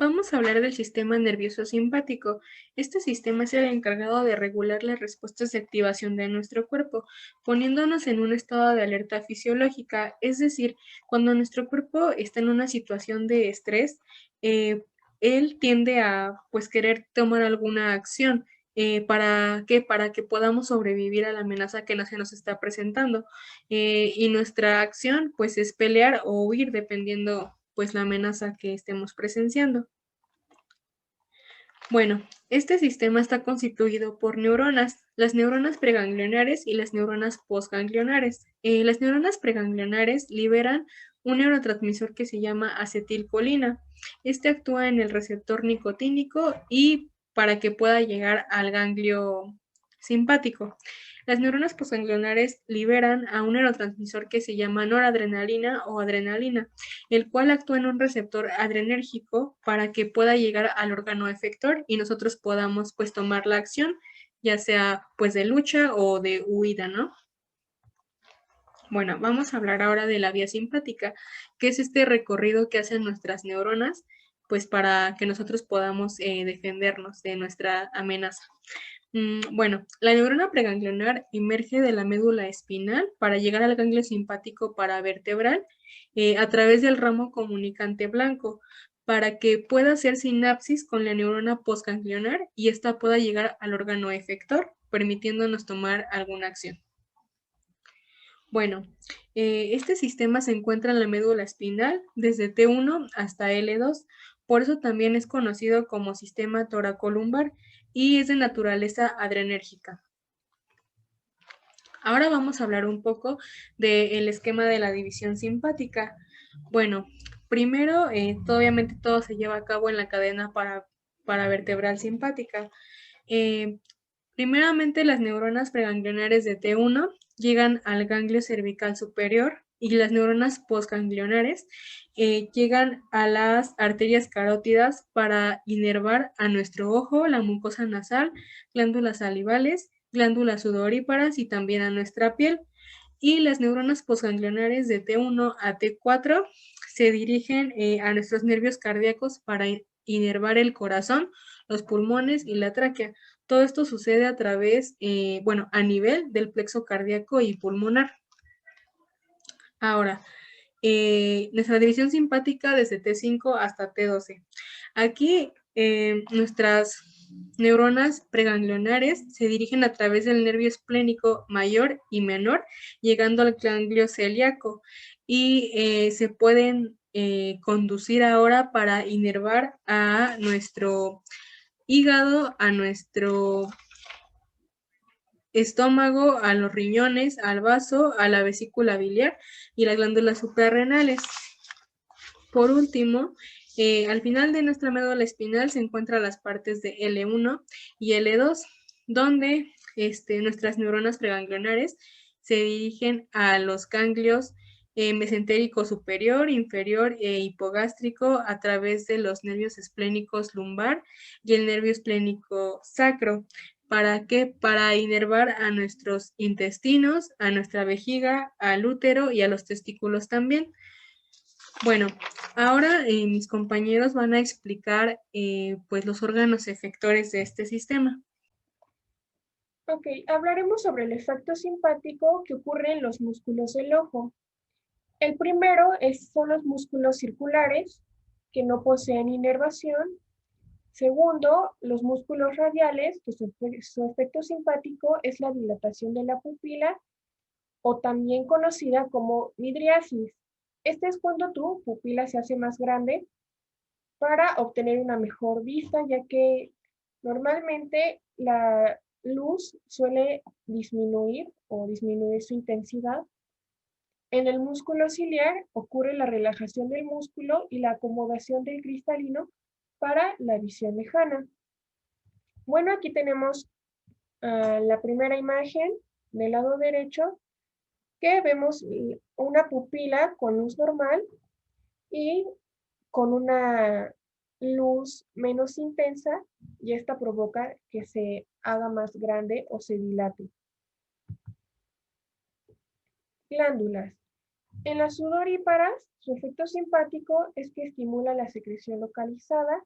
Vamos a hablar del sistema nervioso simpático. Este sistema es el encargado de regular las respuestas de activación de nuestro cuerpo, poniéndonos en un estado de alerta fisiológica, es decir, cuando nuestro cuerpo está en una situación de estrés, él tiende a querer tomar alguna acción. ¿Para qué? Para que podamos sobrevivir a la amenaza que se nos está presentando. Y nuestra acción, pues, es pelear o huir, dependiendo, pues, la amenaza que estemos presenciando. Bueno, este sistema está constituido por neuronas, las neuronas preganglionares y las neuronas postganglionares. Las neuronas preganglionares liberan un neurotransmisor que se llama acetilcolina. Este actúa en el receptor nicotínico y para que pueda llegar al ganglio simpático. Las neuronas postganglionares liberan a un neurotransmisor que se llama noradrenalina o adrenalina, el cual actúa en un receptor adrenérgico para que pueda llegar al órgano efector y nosotros podamos pues tomar la acción, ya sea pues de lucha o de huida, ¿no? Bueno, vamos a hablar ahora de la vía simpática, que es este recorrido que hacen nuestras neuronas, pues para que nosotros podamos defendernos de nuestra amenaza. Bueno, la neurona preganglionar emerge de la médula espinal para llegar al ganglio simpático paravertebral a través del ramo comunicante blanco para que pueda hacer sinapsis con la neurona postganglionar y ésta pueda llegar al órgano efector, permitiéndonos tomar alguna acción. Bueno, este sistema se encuentra en la médula espinal desde T1 hasta L2, por eso también es conocido como sistema toracolumbar y es de naturaleza adrenérgica. Ahora vamos a hablar un poco del esquema de la división simpática. Bueno, primero, obviamente todo se lleva a cabo en la cadena paravertebral simpática. Eh, Primeramente, las neuronas preganglionares de T1 llegan al ganglio cervical superior y las neuronas postganglionares llegan a las arterias carótidas para inervar a nuestro ojo, la mucosa nasal, glándulas salivales, glándulas sudoríparas y también a nuestra piel. Y las neuronas postganglionares de T1 a T4 se dirigen a nuestros nervios cardíacos para inervar el corazón, los pulmones y la tráquea. Todo esto sucede a través, a nivel del plexo cardíaco y pulmonar. Ahora, nuestra división simpática desde T5 hasta T12. Aquí nuestras neuronas preganglionares se dirigen a través del nervio esplénico mayor y menor, llegando al ganglio celíaco y se pueden conducir ahora para inervar a nuestro hígado, a nuestro estómago, a los riñones, al vaso, a la vesícula biliar y las glándulas suprarrenales. Por último, al final de nuestra médula espinal se encuentran las partes de L1 y L2, donde nuestras neuronas preganglionares se dirigen a los ganglios mesentérico superior, inferior e hipogástrico a través de los nervios esplénicos lumbar y el nervio esplénico sacro. ¿Para qué? Para inervar a nuestros intestinos, a nuestra vejiga, al útero y a los testículos también. Bueno, ahora mis compañeros van a explicar pues los órganos efectores de este sistema. Ok, hablaremos sobre el efecto simpático que ocurre en los músculos del ojo. El primero son los músculos circulares, que no poseen inervación. Segundo, los músculos radiales, que su efecto simpático es la dilatación de la pupila, o también conocida como midriasis. Este es cuando tu pupila se hace más grande para obtener una mejor vista, ya que normalmente la luz suele disminuir o disminuir su intensidad. En el músculo ciliar ocurre la relajación del músculo y la acomodación del cristalino para la visión lejana. Bueno, aquí tenemos la primera imagen del lado derecho, que vemos una pupila con luz normal y con una luz menos intensa, y esta provoca que se haga más grande o se dilate. Glándulas. En las sudoríparas, su efecto simpático es que estimula la secreción localizada.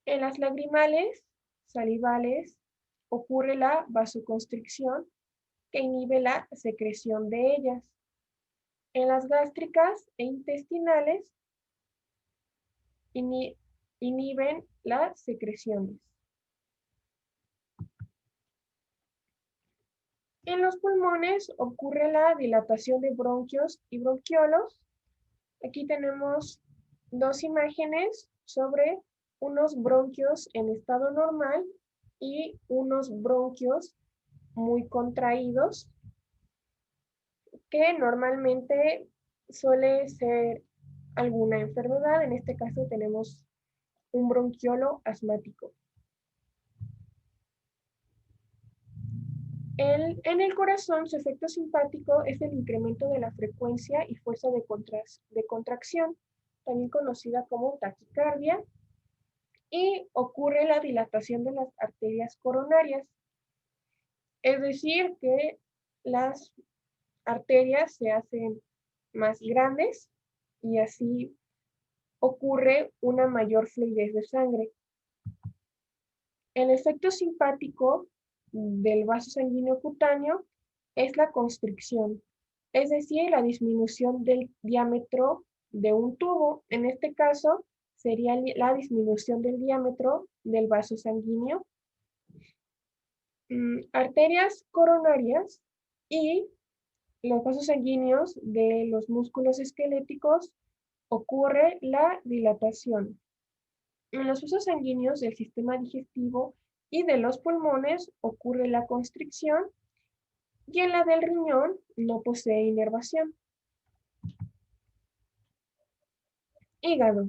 En las lagrimales, salivales, ocurre la vasoconstricción que inhibe la secreción de ellas. En las gástricas e intestinales, inhiben las secreciones. En los pulmones ocurre la dilatación de bronquios y bronquiolos. Aquí tenemos dos imágenes sobre unos bronquios en estado normal y unos bronquios muy contraídos, que normalmente suele ser alguna enfermedad. En este caso tenemos un bronquiolo asmático. En el corazón, su efecto simpático es el incremento de la frecuencia y fuerza de contracción, también conocida como taquicardia, y ocurre la dilatación de las arterias coronarias. Es decir, que las arterias se hacen más grandes y así ocurre una mayor fluidez de sangre. El efecto simpático del vaso sanguíneo cutáneo es la constricción, es decir, la disminución del diámetro de un tubo. En este caso, sería la disminución del diámetro del vaso sanguíneo. Arterias coronarias y los vasos sanguíneos de los músculos esqueléticos ocurre la dilatación. En los vasos sanguíneos del sistema digestivo y de los pulmones ocurre la constricción y en la del riñón no posee inervación. Hígado.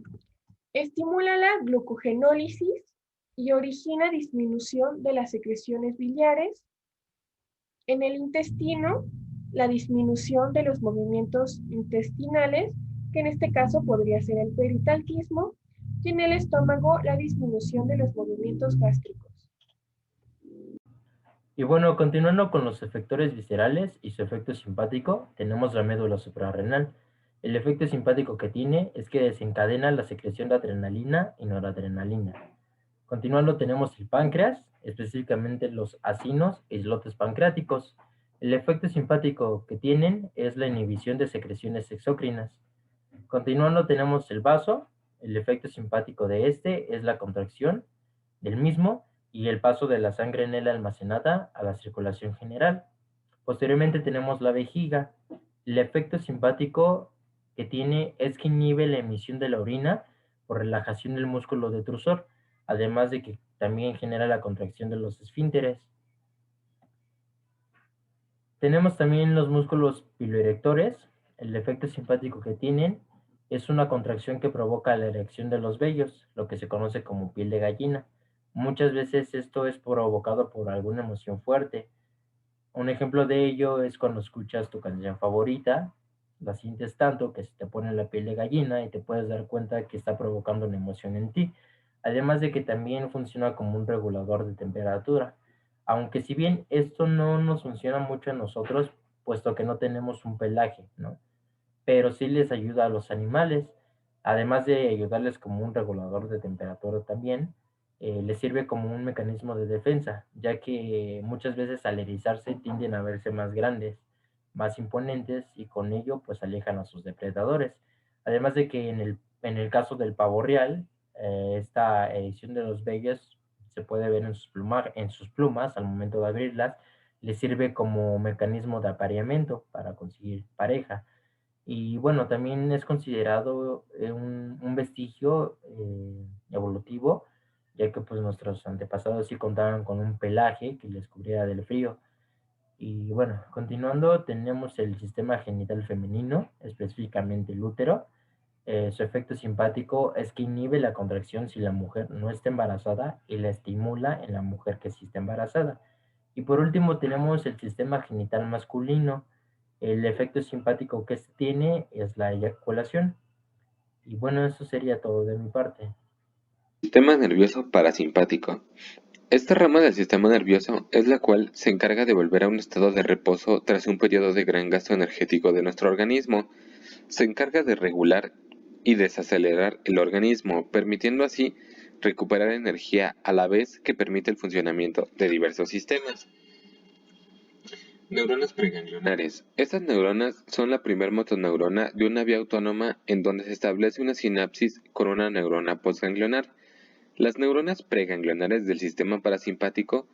Estimula la glucogenólisis y origina disminución de las secreciones biliares. En el intestino, la disminución de los movimientos intestinales, que en este caso podría ser el peritaltismo, y en el estómago, la disminución de los movimientos gástricos. Y bueno, continuando con los efectores viscerales y su efecto simpático, tenemos la médula suprarrenal. El efecto simpático que tiene es que desencadena la secreción de adrenalina y noradrenalina. Continuando tenemos el páncreas, específicamente los acinos e islotes pancreáticos. El efecto simpático que tienen es la inhibición de secreciones exócrinas. Continuando tenemos el vaso, el efecto simpático de este es la contracción del mismo y el paso de la sangre en él almacenada a la circulación general. Posteriormente tenemos la vejiga. El efecto simpático que tiene es que inhibe la emisión de la orina por relajación del músculo detrusor, además de que también genera la contracción de los esfínteres. Tenemos también los músculos piloerectores. El efecto simpático que tienen es una contracción que provoca la erección de los vellos, lo que se conoce como piel de gallina. Muchas veces esto es provocado por alguna emoción fuerte. Un ejemplo de ello es cuando escuchas tu canción favorita, la sientes tanto que se te pone la piel de gallina y te puedes dar cuenta que está provocando una emoción en ti. Además de que también funciona como un regulador de temperatura. Aunque si bien esto no nos funciona mucho a nosotros, puesto que no tenemos un pelaje, ¿no? Pero sí les ayuda a los animales, además de ayudarles como un regulador de temperatura también, les sirve como un mecanismo de defensa, ya que muchas veces al erizarse tienden a verse más grandes, más imponentes y con ello pues alejan a sus depredadores. Además de que en el caso del pavo real, esta edición de los vellos se puede ver en sus plumas al momento de abrirlas, les sirve como mecanismo de apareamiento para conseguir pareja. Y bueno, también es considerado un vestigio evolutivo, ya que pues nuestros antepasados sí contaban con un pelaje que les cubriera del frío. Y bueno, continuando, tenemos el sistema genital femenino, específicamente el útero. Su efecto simpático es que inhibe la contracción si la mujer no está embarazada y la estimula en la mujer que sí está embarazada. Y por último tenemos el sistema genital masculino. El efecto simpático que este tiene es la eyaculación. Y bueno, eso sería todo de mi parte. Sistema nervioso parasimpático. Esta rama del sistema nervioso es la cual se encarga de volver a un estado de reposo tras un periodo de gran gasto energético de nuestro organismo. Se encarga de regular y desacelerar el organismo, permitiendo así recuperar energía a la vez que permite el funcionamiento de diversos sistemas. Neuronas preganglionares. Estas neuronas son la primer motoneurona de una vía autónoma en donde se establece una sinapsis con una neurona postganglionar. Las neuronas preganglionares del sistema parasimpático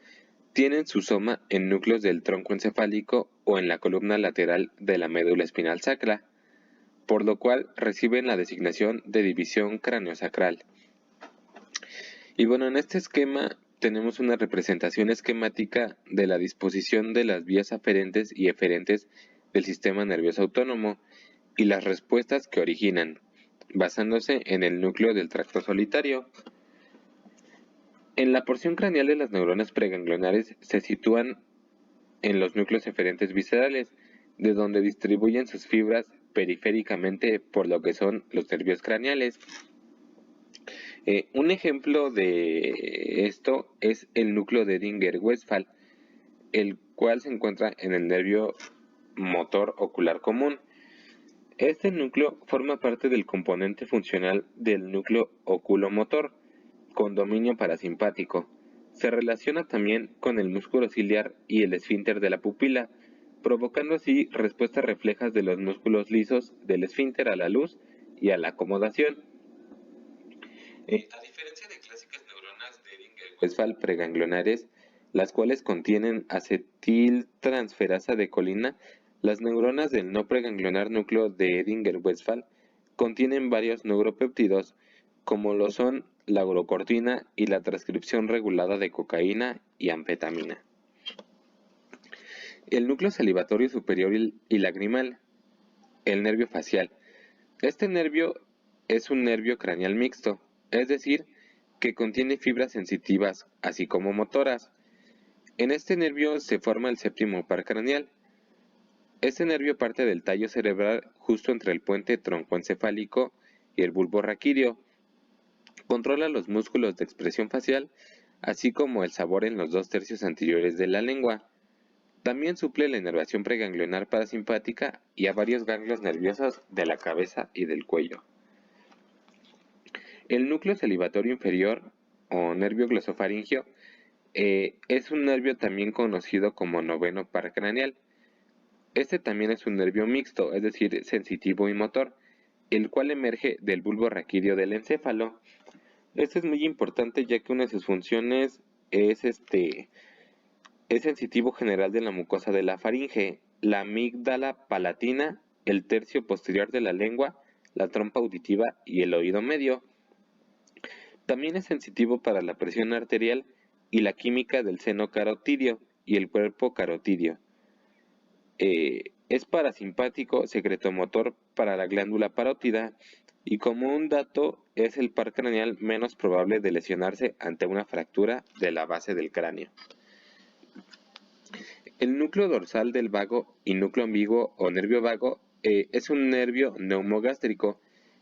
tienen su soma en núcleos del tronco encefálico o en la columna lateral de la médula espinal sacra, por lo cual reciben la designación de división craneosacral. Y bueno, en este esquema tenemos una representación esquemática de la disposición de las vías aferentes y eferentes del sistema nervioso autónomo y las respuestas que originan, basándose en el núcleo del tracto solitario. En la porción craneal de las neuronas preganglionares se sitúan en los núcleos eferentes viscerales, de donde distribuyen sus fibras periféricamente por lo que son los nervios craneales. Un ejemplo de esto es el núcleo de Edinger-Westphal, el cual se encuentra en el nervio motor ocular común. Este núcleo forma parte del componente funcional del núcleo oculomotor, con dominio parasimpático. Se relaciona también con el músculo ciliar y el esfínter de la pupila, provocando así respuestas reflejas de los músculos lisos del esfínter a la luz y a la acomodación. A diferencia de clásicas neuronas de Edinger-Westphal preganglionares, las cuales contienen acetiltransferasa de colina, las neuronas del no preganglionar núcleo de Edinger-Westphal contienen varios neuropéptidos, como lo son la urocortina y la transcripción regulada de cocaína y anfetamina. El núcleo salivatorio superior y lagrimal. El nervio facial. Este nervio es un nervio craneal mixto, es decir, que contiene fibras sensitivas, así como motoras. En este nervio se forma el séptimo par craneal. Este nervio parte del tallo cerebral justo entre el puente troncoencefálico y el bulbo raquídeo. Controla los músculos de expresión facial, así como el sabor en los 2/3 anteriores de la lengua. También suple la inervación preganglionar parasimpática y a varios ganglios nerviosos de la cabeza y del cuello. El núcleo salivatorio inferior, o nervio glosofaringio, es un nervio también conocido como noveno par craneal. Este también es un nervio mixto, es decir, sensitivo y motor, el cual emerge del bulbo raquídeo del encéfalo. Esto es muy importante ya que una de sus funciones es sensitivo general de la mucosa de la faringe, la amígdala palatina, el tercio posterior de la lengua, la trompa auditiva y el oído medio. También es sensitivo para la presión arterial y la química del seno carotidio y el cuerpo carotidio. Es parasimpático, secretomotor para la glándula parótida y como un dato es el par craneal menos probable de lesionarse ante una fractura de la base del cráneo. El núcleo dorsal del vago y núcleo ambiguo o nervio vago es un nervio neumogástrico.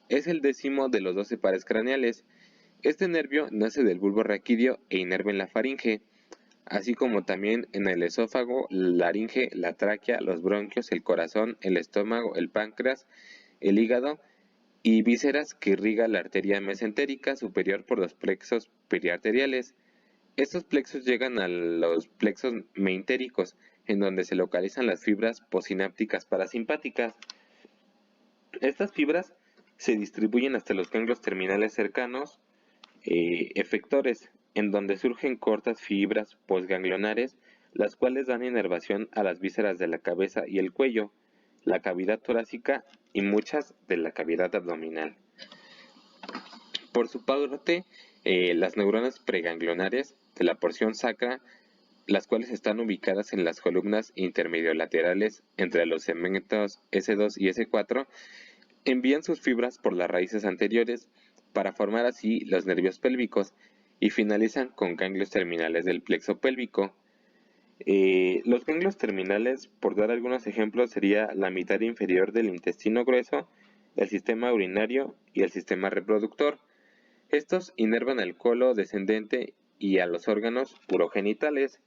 Es el 10º de los 12 pares craneales. Este nervio nace del bulbo raquídeo e inerva en la faringe, así como también en el esófago, la laringe, la tráquea, los bronquios, el corazón, el estómago, el páncreas, el hígado y vísceras que irriga la arteria mesentérica superior por los plexos periarteriales. Estos plexos llegan a los plexos meintéricos, en donde se localizan las fibras posinápticas parasimpáticas. Estas fibras se distribuyen hasta los ganglios terminales cercanos, efectores, en donde surgen cortas fibras postganglionares, las cuales dan inervación a las vísceras de la cabeza y el cuello, la cavidad torácica y muchas de la cavidad abdominal. Por su parte, las neuronas preganglionares de la porción sacra, las cuales están ubicadas en las columnas intermediolaterales entre los segmentos S2 y S4, envían sus fibras por las raíces anteriores para formar así los nervios pélvicos y finalizan con ganglios terminales del plexo pélvico. Los ganglios terminales, por dar algunos ejemplos, sería la mitad inferior del intestino grueso, el sistema urinario y el sistema reproductor. Estos inervan el colo descendente y a los órganos urogenitales.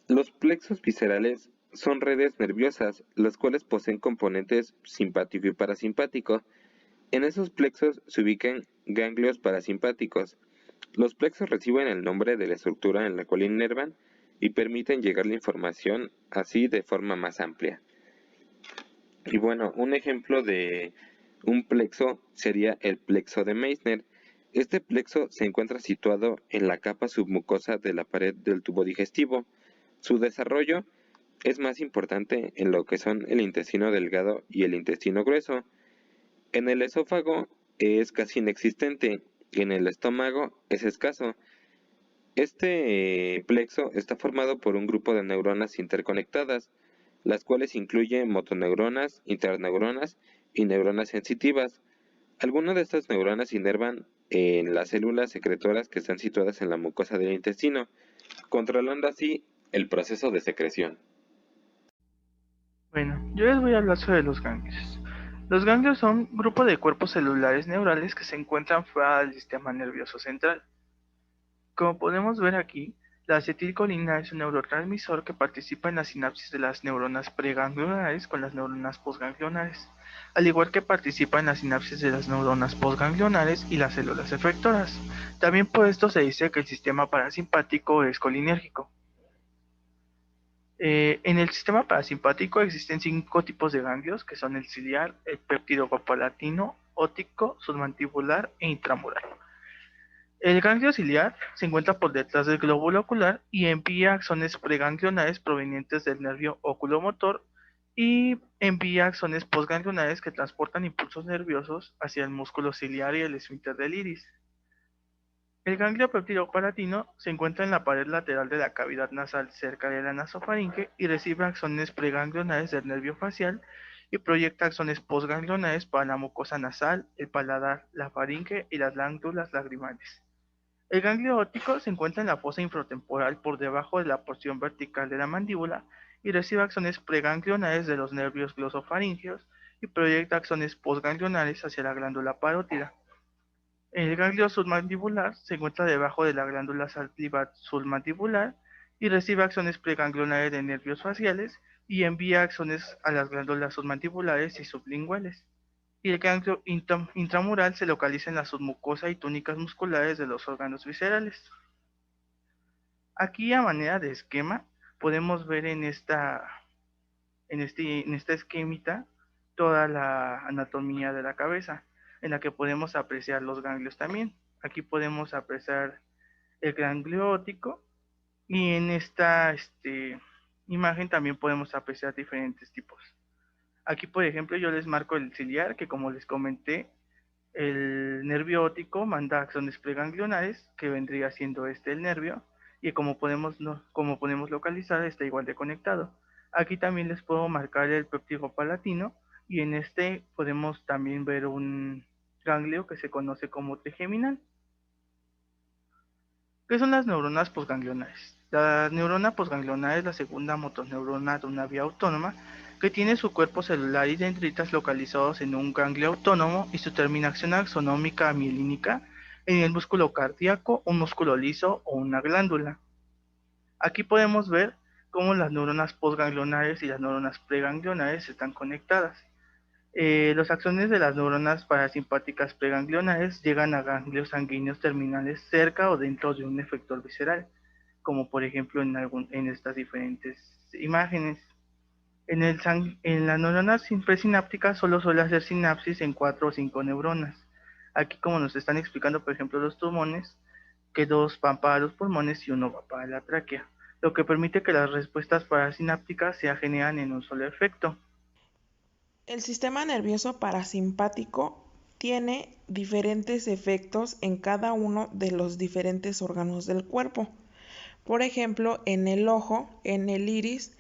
Los plexos viscerales son redes nerviosas, las cuales poseen componentes simpático y parasimpático. En esos plexos se ubican ganglios parasimpáticos. Los plexos reciben el nombre de la estructura en la cual inervan y permiten llegar la información así de forma más amplia. Y bueno, un ejemplo de un plexo sería el plexo de Meissner. Este plexo se encuentra situado en la capa submucosa de la pared del tubo digestivo. Su desarrollo es más importante en lo que son el intestino delgado y el intestino grueso. En el esófago es casi inexistente y en el estómago es escaso. Este plexo está formado por un grupo de neuronas interconectadas, las cuales incluyen motoneuronas, interneuronas y neuronas sensitivas. Algunas de estas neuronas inervan en las células secretoras que están situadas en la mucosa del intestino, controlando así el proceso de secreción. Bueno, yo les voy a hablar sobre los ganglios. Los ganglios son un grupo de cuerpos celulares neurales que se encuentran fuera del sistema nervioso central. Como podemos ver aquí, la acetilcolina es un neurotransmisor que participa en la sinapsis de las neuronas preganglionares con las neuronas postganglionares, al igual que participa en la sinapsis de las neuronas postganglionares y las células efectoras. También por esto se dice que el sistema parasimpático es colinérgico. En el sistema parasimpático existen 5 tipos de ganglios, que son el ciliar, el péptido-palatino, óptico, submandibular e intramural. El ganglio ciliar se encuentra por detrás del glóbulo ocular y envía axones preganglionares provenientes del nervio oculomotor y envía axones postganglionares que transportan impulsos nerviosos hacia el músculo ciliar y el esfínter del iris. El ganglio péptido-palatino se encuentra en la pared lateral de la cavidad nasal cerca de la nasofaringe y recibe axones preganglionares del nervio facial y proyecta axones postganglionares para la mucosa nasal, el paladar, la faringe y las glándulas lagrimales. El ganglio óptico se encuentra en la fosa infratemporal por debajo de la porción vertical de la mandíbula y recibe axones preganglionares de los nervios glosofaringeos y proyecta axones postganglionares hacia la glándula parótida. El ganglio submandibular se encuentra debajo de la glándula salivar submandibular y recibe axones preganglionares de nervios faciales y envía axones a las glándulas submandibulares y sublinguales. Y el ganglio intramural se localiza en la submucosa y túnicas musculares de los órganos viscerales. Aquí, a manera de esquema, podemos ver en esta esquemita toda la anatomía de la cabeza, en la que podemos apreciar los ganglios también. Aquí podemos apreciar el ganglio óptico y en esta imagen también podemos apreciar diferentes tipos. Aquí, por ejemplo, yo les marco el ciliar, que como les comenté, el nervio óptico manda axones preganglionares, que vendría siendo el nervio, y como podemos localizar, está igual de conectado. Aquí también les puedo marcar el péptido palatino, y en podemos también ver un ganglio que se conoce como trigeminal. ¿Qué son las neuronas postganglionares? La neurona postganglionar es la segunda motoneurona de una vía autónoma que tiene su cuerpo celular y dendritas localizados en un ganglio autónomo y su terminación axonómica mielínica en el músculo cardíaco, un músculo liso o una glándula. Aquí podemos ver cómo las neuronas postganglionares y las neuronas preganglionares están conectadas. Los axones de las neuronas parasimpáticas preganglionares llegan a ganglios sanguíneos terminales cerca o dentro de un efector visceral, como por ejemplo en estas diferentes imágenes. En las neuronas presinápticas solo suele hacer sinapsis en 4 o 5 neuronas. Aquí, como nos están explicando, por ejemplo, los pulmones, que 2 van para los pulmones y 1 va para la tráquea, lo que permite que las respuestas parasinápticas se generan en un solo efecto. El sistema nervioso parasimpático tiene diferentes efectos en cada uno de los diferentes órganos del cuerpo. Por ejemplo, en el ojo, en el iris,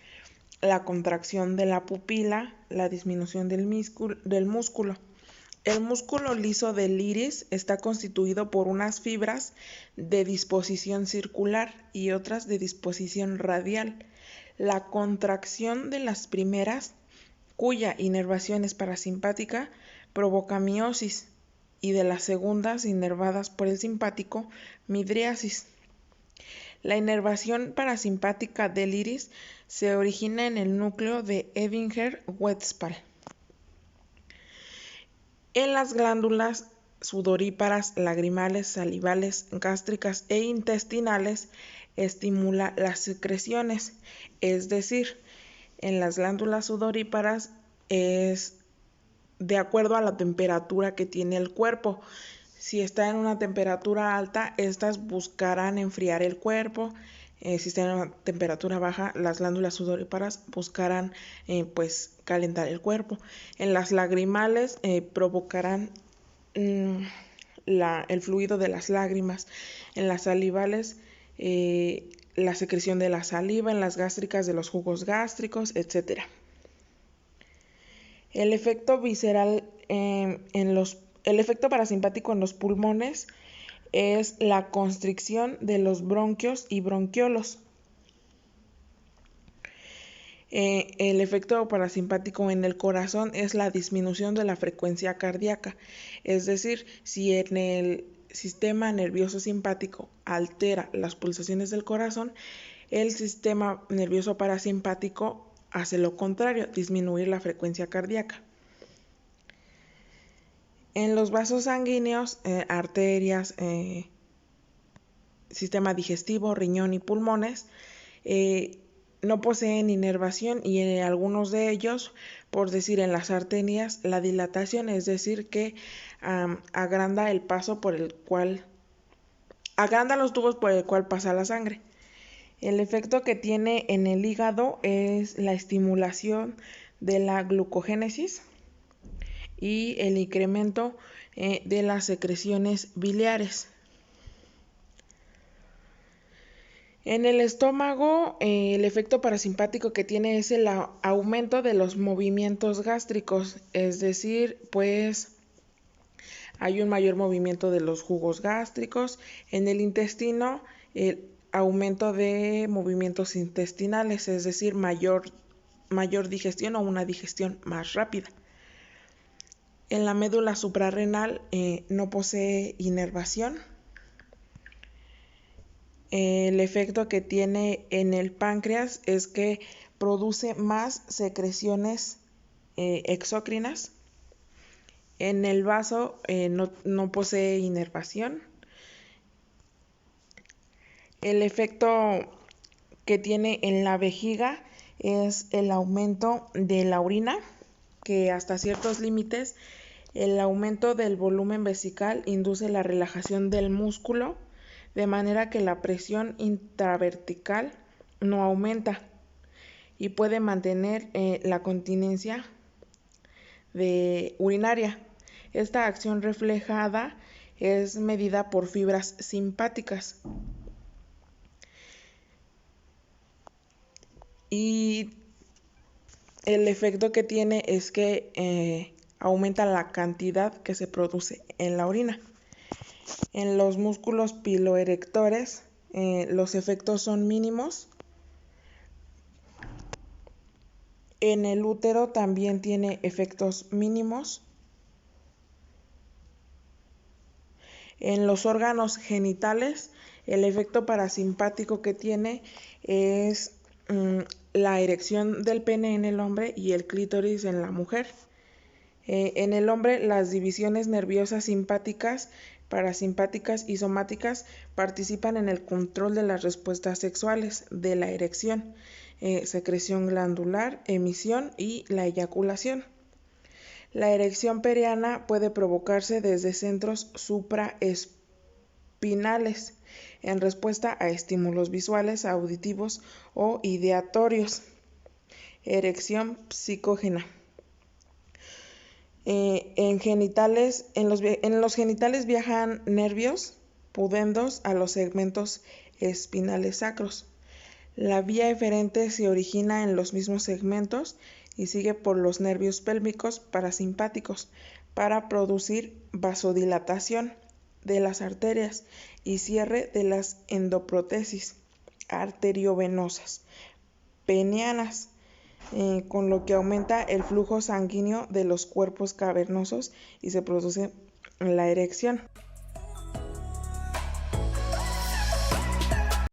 la contracción de la pupila, la disminución del músculo. El músculo liso del iris está constituido por unas fibras de disposición circular y otras de disposición radial. La contracción de las primeras, cuya inervación es parasimpática, provoca miosis, y de las segundas, inervadas por el simpático, midriasis. La inervación parasimpática del iris se origina en el núcleo de Ebinger-Wetzpal. En las glándulas sudoríparas, lagrimales, salivales, gástricas e intestinales estimula las secreciones, es decir, en las glándulas sudoríparas es de acuerdo a la temperatura que tiene el cuerpo. Si está en una temperatura alta, estas buscarán enfriar el cuerpo. Si está en una temperatura baja, las glándulas sudoríparas buscarán calentar el cuerpo. En las lagrimales provocarán el fluido de las lágrimas. En las salivales la secreción de la saliva, en las gástricas de los jugos gástricos, etc. El efecto visceral el efecto parasimpático en los pulmones es la constricción de los bronquios y bronquiolos. El efecto parasimpático en el corazón es la disminución de la frecuencia cardíaca, es decir, si en el sistema nervioso simpático altera las pulsaciones del corazón, el sistema nervioso parasimpático hace lo contrario, disminuir la frecuencia cardíaca. En los vasos sanguíneos, arterias, sistema digestivo, riñón y pulmones, no poseen inervación y en algunos de ellos, por decir en las arterias, la dilatación, es decir, que agranda el paso por el cual, agranda los tubos por el cual pasa la sangre. El efecto que tiene en el hígado es la estimulación de la glucogénesis y el incremento de las secreciones biliares. En el estómago, el efecto parasimpático que tiene es el aumento de los movimientos gástricos, es decir, hay un mayor movimiento de los jugos gástricos. En el intestino, el aumento de movimientos intestinales, es decir, mayor digestión o una digestión más rápida. En la médula suprarrenal no posee inervación. El efecto que tiene en el páncreas es que produce más secreciones exócrinas. En el vaso no posee inervación. El efecto que tiene en la vejiga es el aumento de la orina, que hasta ciertos límites el aumento del volumen vesical induce la relajación del músculo, de manera que la presión intravertical no aumenta y puede mantener la continencia urinaria. Esta acción reflejada es medida por fibras simpáticas. Y el efecto que tiene es que aumenta la cantidad que se produce en la orina. En los músculos piloerectores los efectos son mínimos. En el útero también tiene efectos mínimos. En los órganos genitales, el efecto parasimpático que tiene es la erección del pene en el hombre y el clítoris en la mujer. En el hombre, las divisiones nerviosas simpáticas, parasimpáticas y somáticas participan en el control de las respuestas sexuales, de la erección, secreción glandular, emisión y la eyaculación. La erección periana puede provocarse desde centros supraespinales en respuesta a estímulos visuales, auditivos o ideatorios. Erección psicógena. En los genitales viajan nervios pudendos a los segmentos espinales sacros. La vía eferente se origina en los mismos segmentos y sigue por los nervios pélvicos parasimpáticos para producir vasodilatación de las arterias y cierre de las endoprotesis arteriovenosas penianas, con lo que aumenta el flujo sanguíneo de los cuerpos cavernosos y se produce la erección.